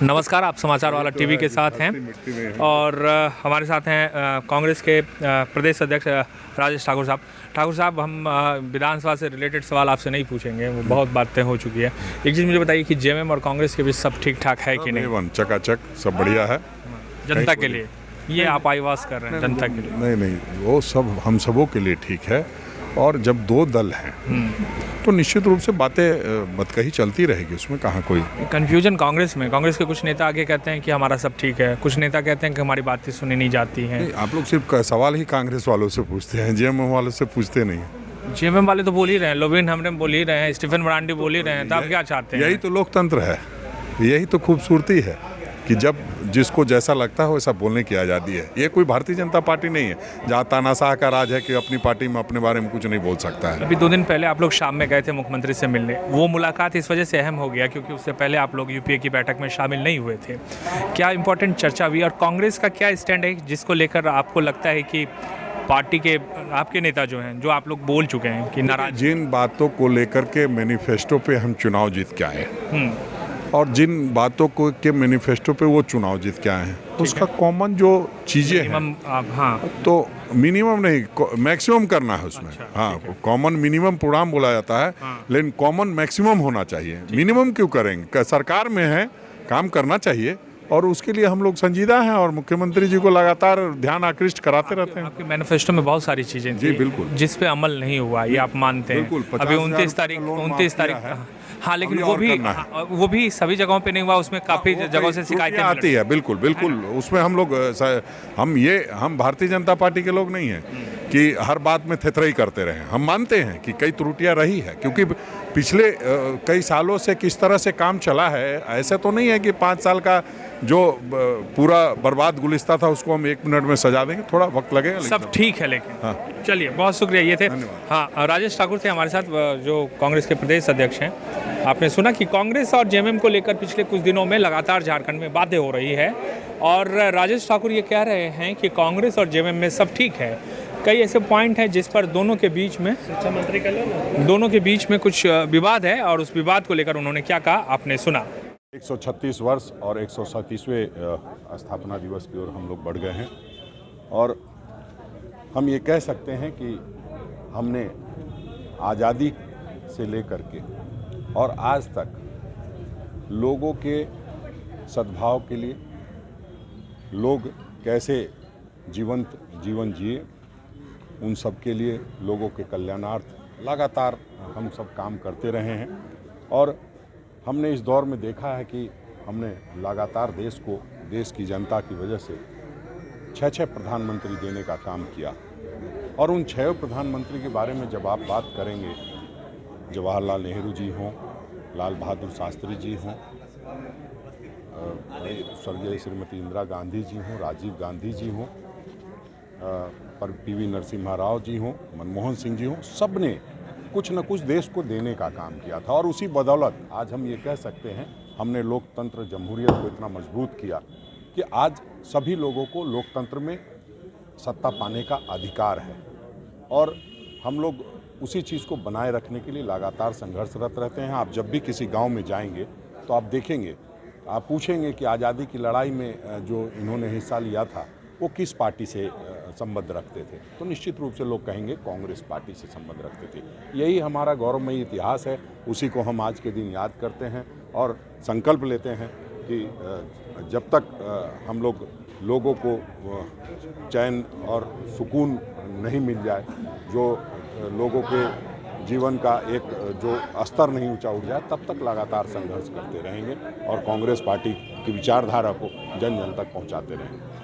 नमस्कार, आप समाचार वाला टीवी के साथ हैं और हमारे साथ हैं कांग्रेस के प्रदेश अध्यक्ष राजेश ठाकुर साहब। ठाकुर साहब, हम विधानसभा से रिलेटेड सवाल आपसे नहीं पूछेंगे, वो बहुत बातें हो चुकी है। एक चीज़ मुझे बताइए कि जेएमएम और कांग्रेस के बीच सब ठीक ठाक है कि नहीं? चकाचक, सब बढ़िया है जनता के लिए ये आप आईवास कर रहे हैं जनता के लिए? नहीं, वो सब हम सबों के लिए ठीक है। और जब दो दल हैं तो निश्चित रूप से बातें बतकही चलती रहेगी, उसमें कहाँ कोई कन्फ्यूजन कांग्रेस में। कांग्रेस के कुछ नेता आगे कहते हैं कि हमारा सब ठीक है, कुछ नेता कहते हैं कि हमारी बातें सुनी नहीं जाती हैं। आप लोग सिर्फ सवाल ही कांग्रेस वालों से पूछते हैं, जेएमएम वालों से पूछते नहीं। जेएमएम वाले तो बोल ही रहे हैं, लोबिन हमने बोल ही रहे हैं, स्टीफन मरांडी बोल ही रहे हैं, तो आप क्या चाहते हैं? यही तो लोकतंत्र है, यही तो खूबसूरती है कि जब जिसको जैसा लगता है वैसा बोलने की आज़ादी है। ये कोई भारतीय जनता पार्टी नहीं है जहाँ तानाशाह का राज है कि अपनी पार्टी में अपने बारे में कुछ नहीं बोल सकता है। अभी 2 दिन पहले आप लोग शाम में गए थे मुख्यमंत्री से मिलने, वो मुलाकात इस वजह से अहम हो गया क्योंकि उससे पहले आप लोग यूपीए की बैठक में शामिल नहीं हुए थे। क्या इंपॉर्टेंट चर्चा हुई और कांग्रेस का क्या स्टैंड है जिसको लेकर आपको लगता है कि पार्टी के आपके नेता जो हैं, जो आप लोग बोल चुके हैं कि नाराज? जिन बातों को लेकर के मैनिफेस्टो पे हम चुनाव जीत के आए और जिन बातों को के मैनिफेस्टो पे वो चुनाव जीत के आए हैं, उसका कॉमन जो चीज़ें हैं, हाँ, तो मिनिमम नहीं मैक्सिमम करना है उसमें। अच्छा, हाँ, कॉमन मिनिमम प्रोग्राम बोला जाता है, लेकिन कॉमन मैक्सिमम होना चाहिए। मिनिमम क्यों करेंगे? सरकार में है, काम करना चाहिए और उसके लिए हम लोग संजीदा हैं और मुख्यमंत्री जी को लगातार ध्यान आकृष्ट कराते रहते हैं। आपके मैनिफेस्टो में बहुत सारी चीज़ें थी, जी बिल्कुल, जिस पे अमल नहीं हुआ, ये आप मानते हैं? बिल्कुल। अभी 29 तारीख हाँ, लेकिन वो भी सभी जगहों पे नहीं हुआ, उसमें काफ़ी जगहों से शिकायतें आती है। बिल्कुल उसमें हम लोग हम भारतीय जनता पार्टी के लोग नहीं हैं कि हर बात में थेथराई करते रहे। हम मानते हैं कि कई त्रुटियां रही है क्योंकि पिछले कई सालों से किस तरह से काम चला है। ऐसा तो नहीं है कि 5 साल का जो पूरा बर्बाद गुलिस्ता था उसको हम 1 मिनट में सजा देंगे, थोड़ा वक्त लगेगा। सब ठीक है लेकिन हाँ। चलिए, बहुत शुक्रिया। ये थे हाँ राजेश ठाकुर थे हमारे साथ, जो कांग्रेस के प्रदेश अध्यक्ष हैं। आपने सुना कि कांग्रेस और जेएमएम को लेकर पिछले कुछ दिनों में लगातार झारखंड में बातें हो रही है और राजेश ठाकुर ये कह रहे हैं कि कांग्रेस और जेएमएम में सब ठीक है। कई ऐसे पॉइंट हैं जिस पर दोनों के बीच में कुछ विवाद है और उस विवाद को लेकर उन्होंने क्या कहा आपने सुना। 136 वर्ष और 137वें स्थापना दिवस की ओर हम लोग बढ़ गए हैं और हम ये कह सकते हैं कि हमने आज़ादी से लेकर के और आज तक लोगों के सद्भाव के लिए, लोग कैसे जीवंत जीवन जिए, उन सब के लिए, लोगों के कल्याणार्थ लगातार हम सब काम करते रहे हैं। और हमने इस दौर में देखा है कि हमने लगातार देश की जनता की वजह से 6 प्रधानमंत्री देने का काम किया। और उन 6 प्रधानमंत्री के बारे में जब आप बात करेंगे, जवाहरलाल नेहरू जी हों, लाल बहादुर शास्त्री जी हों, स्वर्गीय श्रीमती इंदिरा गांधी जी हों, राजीव गांधी जी हों, पर पीवी नरसिम्हा राव जी हों, मनमोहन सिंह जी हों, सब ने कुछ न कुछ देश को देने का काम किया था। और उसी बदौलत आज हम ये कह सकते हैं हमने लोकतंत्र, जमहूरियत को इतना मजबूत किया कि आज सभी लोगों को लोकतंत्र में सत्ता पाने का अधिकार है। और हम लोग उसी चीज़ को बनाए रखने के लिए लगातार संघर्षरत रहते हैं। आप जब भी किसी गांव में जाएंगे तो आप देखेंगे, आप पूछेंगे कि आज़ादी की लड़ाई में जो इन्होंने हिस्सा लिया था वो किस पार्टी से संबंध रखते थे, तो निश्चित रूप से लोग कहेंगे कांग्रेस पार्टी से संबंध रखते थे। यही हमारा गौरवमयी इतिहास है, उसी को हम आज के दिन याद करते हैं और संकल्प लेते हैं कि जब तक हम लोगों को चैन और सुकून नहीं मिल जाए, जो लोगों के जीवन का एक जो स्तर नहीं ऊंचा उठ जाए, तब तक लगातार संघर्ष करते रहेंगे और कांग्रेस पार्टी की विचारधारा को जन जन तक पहुंचाते रहेंगे।